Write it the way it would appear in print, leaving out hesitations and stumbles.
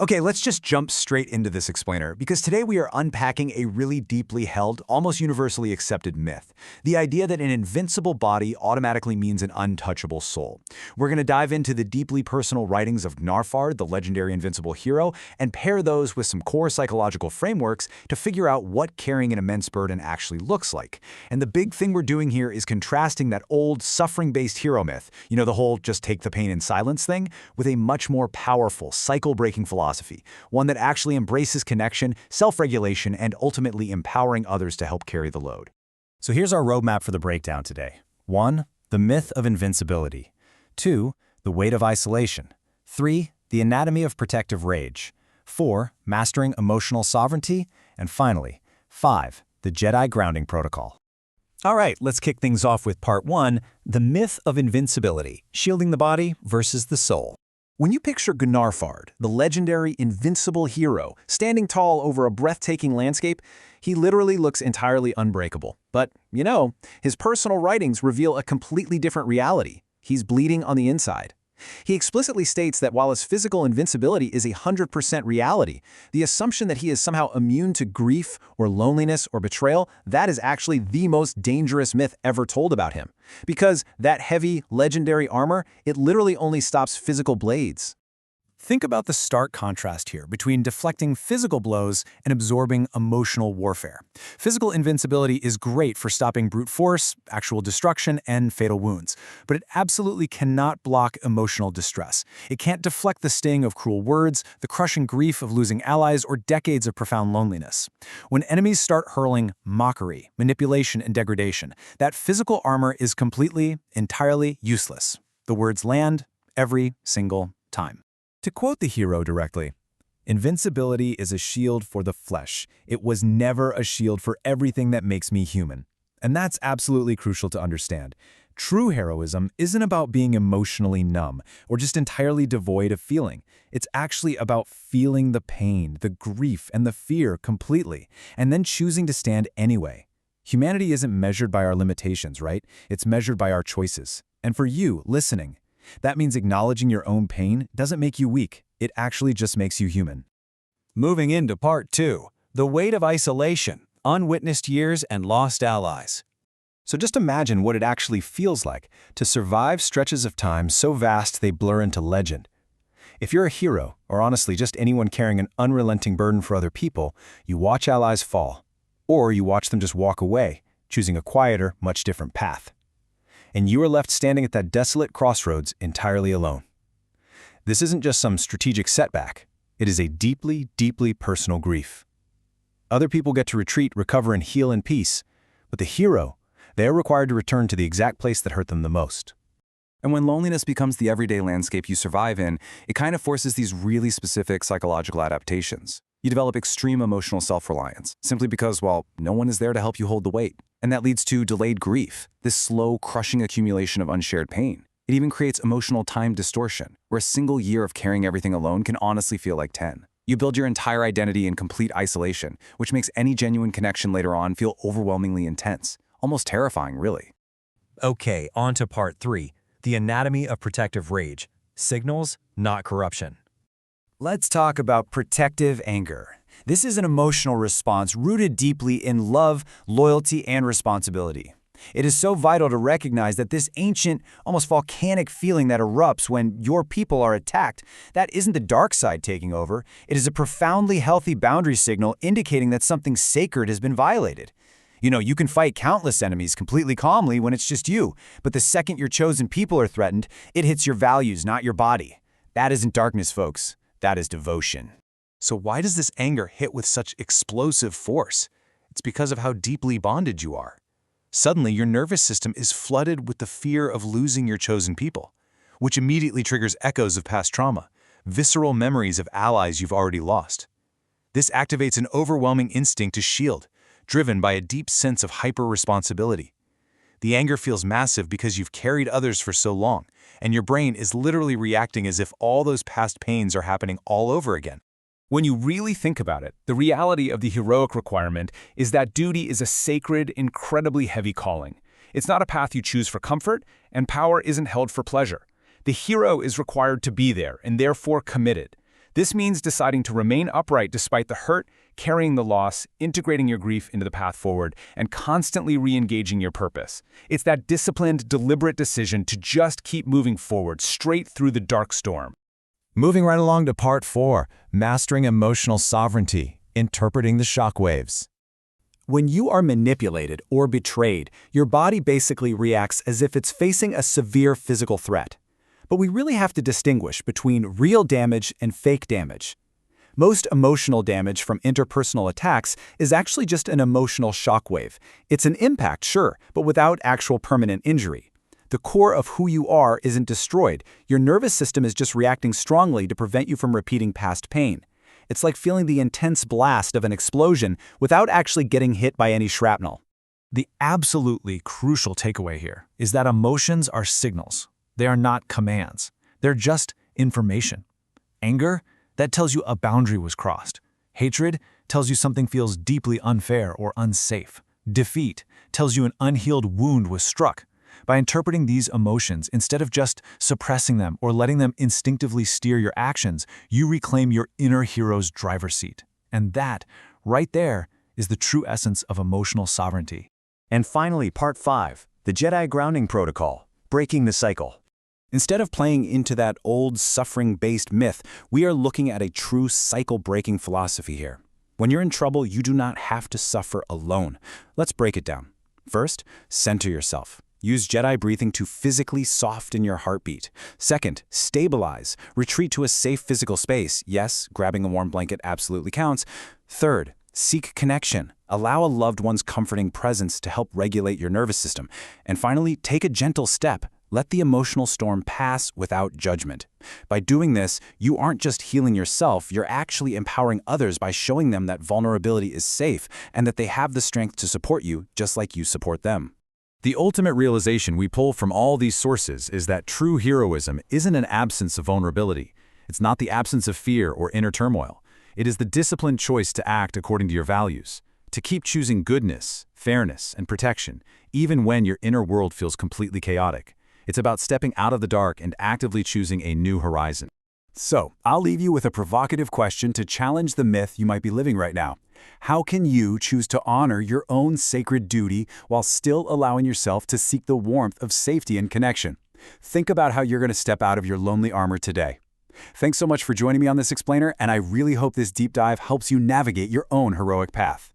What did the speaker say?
Okay, let's just jump straight into this explainer, because today we are unpacking a really deeply held, almost universally accepted myth. The idea that an invincible body automatically means an untouchable soul. We're going to dive into the deeply personal writings of Gnarfard, the legendary invincible hero, and pair those with some core psychological frameworks to figure out what carrying an immense burden actually looks like. And the big thing we're doing here is contrasting that old, suffering-based hero myth, the whole just take the pain in silence thing, with a much more powerful, cycle-breaking philosophy. One that actually embraces connection, self-regulation, and ultimately empowering others to help carry the load. So here's our roadmap for the breakdown today. 1. The myth of invincibility. 2. The weight of isolation. 3. The anatomy of protective rage. 4. Mastering emotional sovereignty. And finally, 5. The Jedi grounding protocol. All right, let's kick things off with part 1, the myth of invincibility, shielding the body versus the soul. When you picture Gnarfard, the legendary invincible hero, standing tall over a breathtaking landscape, he literally looks entirely unbreakable. But, his personal writings reveal a completely different reality. He's bleeding on the inside. He explicitly states that while his physical invincibility is 100% reality, the assumption that he is somehow immune to grief or loneliness or betrayal, that is actually the most dangerous myth ever told about him. Because that heavy, legendary armor, it literally only stops physical blades. Think about the stark contrast here between deflecting physical blows and absorbing emotional warfare. Physical invincibility is great for stopping brute force, actual destruction, and fatal wounds, but it absolutely cannot block emotional distress. It can't deflect the sting of cruel words, the crushing grief of losing allies, or decades of profound loneliness. When enemies start hurling mockery, manipulation, and degradation, that physical armor is completely, entirely useless. The words land every single time. To quote the hero directly, "Invincibility is a shield for the flesh. It was never a shield for everything that makes me human." And that's absolutely crucial to understand. True heroism isn't about being emotionally numb or just entirely devoid of feeling. It's actually about feeling the pain, the grief, and the fear completely, and then choosing to stand anyway. Humanity isn't measured by our limitations, right? It's measured by our choices. And for you, listening, that means acknowledging your own pain doesn't make you weak. It actually just makes you human. Moving into part 2, the weight of isolation, unwitnessed years, and lost allies. So just imagine what it actually feels like to survive stretches of time so vast they blur into legend. If you're a hero, or honestly just anyone carrying an unrelenting burden for other people, you watch allies fall. Or you watch them just walk away, choosing a quieter, much different path. And you are left standing at that desolate crossroads entirely alone. This isn't just some strategic setback. It is a deeply, deeply personal grief. Other people get to retreat, recover, and heal in peace, but the hero, they are required to return to the exact place that hurt them the most. And when loneliness becomes the everyday landscape you survive in, it kind of forces these really specific psychological adaptations. You develop extreme emotional self-reliance, simply because, well, no one is there to help you hold the weight. And that leads to delayed grief, this slow, crushing accumulation of unshared pain. It even creates emotional time distortion, where a single year of carrying everything alone can honestly feel like 10. You build your entire identity in complete isolation, which makes any genuine connection later on feel overwhelmingly intense, almost terrifying, really. Okay, on to part 3, the anatomy of protective rage. Signals, not corruption. Let's talk about protective anger. This is an emotional response rooted deeply in love, loyalty, and responsibility. It is so vital to recognize that this ancient, almost volcanic feeling that erupts when your people are attacked, that isn't the dark side taking over. It is a profoundly healthy boundary signal indicating that something sacred has been violated. You can fight countless enemies completely calmly when it's just you, but the second your chosen people are threatened, it hits your values, not your body. That isn't darkness, folks. That is devotion. So why does this anger hit with such explosive force? It's because of how deeply bonded you are. Suddenly, your nervous system is flooded with the fear of losing your chosen people, which immediately triggers echoes of past trauma, visceral memories of allies you've already lost. This activates an overwhelming instinct to shield, driven by a deep sense of hyper-responsibility. The anger feels massive because you've carried others for so long, and your brain is literally reacting as if all those past pains are happening all over again. When you really think about it, the reality of the heroic requirement is that duty is a sacred, incredibly heavy calling. It's not a path you choose for comfort, and power isn't held for pleasure. The hero is required to be there, and therefore committed. This means deciding to remain upright despite the hurt, carrying the loss, integrating your grief into the path forward, and constantly re-engaging your purpose. It's that disciplined, deliberate decision to just keep moving forward, straight through the dark storm. Moving right along to part 4, mastering emotional sovereignty, interpreting the shockwaves. When you are manipulated or betrayed, your body basically reacts as if it's facing a severe physical threat. But we really have to distinguish between real damage and fake damage. Most emotional damage from interpersonal attacks is actually just an emotional shockwave. It's an impact, sure, but without actual permanent injury. The core of who you are isn't destroyed. Your nervous system is just reacting strongly to prevent you from repeating past pain. It's like feeling the intense blast of an explosion without actually getting hit by any shrapnel. The absolutely crucial takeaway here is that emotions are signals. They are not commands. They're just information. Anger, that tells you a boundary was crossed. Hatred tells you something feels deeply unfair or unsafe. Defeat tells you an unhealed wound was struck. By interpreting these emotions, instead of just suppressing them or letting them instinctively steer your actions, you reclaim your inner hero's driver's seat. And that, right there, is the true essence of emotional sovereignty. And finally, part 5, the Jedi grounding protocol, breaking the cycle. Instead of playing into that old suffering-based myth, we are looking at a true cycle-breaking philosophy here. When you're in trouble, you do not have to suffer alone. Let's break it down. First, center yourself. Use Jedi breathing to physically soften your heartbeat. Second, stabilize. Retreat to a safe physical space. Yes, grabbing a warm blanket absolutely counts. Third, seek connection. Allow a loved one's comforting presence to help regulate your nervous system. And finally, take a gentle step. Let the emotional storm pass without judgment. By doing this, you aren't just healing yourself, you're actually empowering others by showing them that vulnerability is safe and that they have the strength to support you just like you support them. The ultimate realization we pull from all these sources is that true heroism isn't an absence of vulnerability. It's not the absence of fear or inner turmoil. It is the disciplined choice to act according to your values, to keep choosing goodness, fairness, and protection, even when your inner world feels completely chaotic. It's about stepping out of the dark and actively choosing a new horizon. So, I'll leave you with a provocative question to challenge the myth you might be living right now. How can you choose to honor your own sacred duty while still allowing yourself to seek the warmth of safety and connection? Think about how you're going to step out of your lonely armor today. Thanks so much for joining me on this explainer, and I really hope this deep dive helps you navigate your own heroic path.